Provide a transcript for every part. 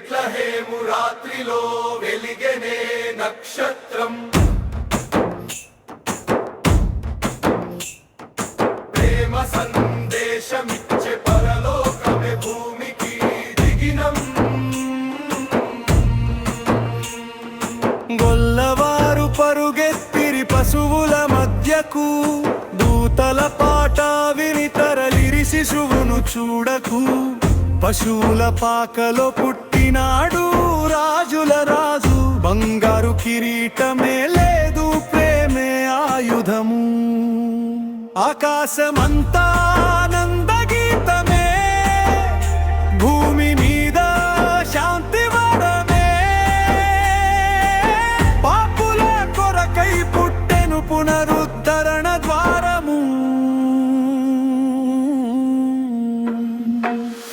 బేత్లహేము రాత్రిలో వెలిగెనే నక్షత్రం, ప్రేమ సందేశమిచ్చే పరలోకమే భూమికి దిగినం. గొల్లవారు పరుగెత్తిరి పశువుల మధ్యకు, దూతల పాట విని తరలిరి శిశువును చూడకు. పశువుల పాకలో పుట్టినాడు రాజుల రాజు, బంగారు కిరీటమే లేదు ప్రేమే ఆయుధము. ఆకాశమంతా ఆనందగీతమే, భూమి మీద శాంతి వరమే. పాపుల కొరకై పుట్టెను పునరుద్ధరణ ద్వారము.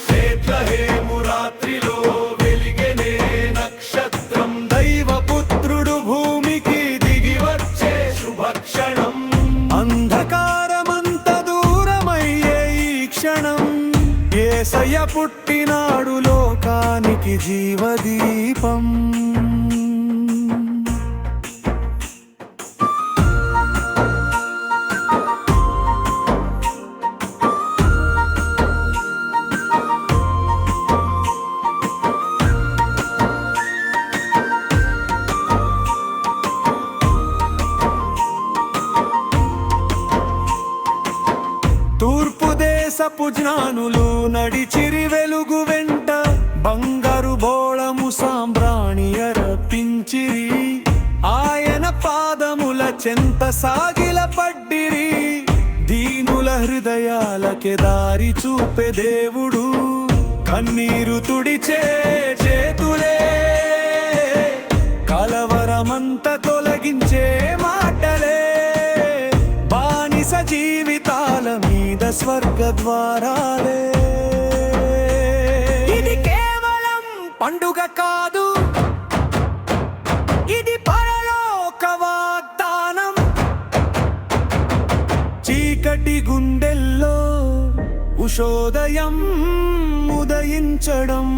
బేత్లహేము రాత్రిలో వెలిగెనే నక్షత్రం, దైవపుత్రుడు భూమికి దిగి వచ్చే శుభక్షణం. అంధకారమంత దూరమయ్యే ఈ క్షణం, యేసయ్య పుట్టినాడు లోకానికి జీవదీపం. తూర్పు దేశపు జ్ఞానులు నడిచిరి వెలుగు వెంట, బంగారు బోళము సాంబ్రాణి అర్పించిరి. ఆయన పాదముల చెంత సాగిల పడ్డిరి. దీనుల హృదయాలకే దారి చూపే దేవుడు, కన్నీరు తుడిచే చేతులే, కలవరమంత తొలగించే మాటలే. బానిస జీవితాల మీద స్వర్గ ద్వారాలే. ఇది కేవలం పండుగ కాదు, ఇది పరలోక వాగ్దానం. చీకటి గుండెల్లో ఉషోదయం ఉదయించడం.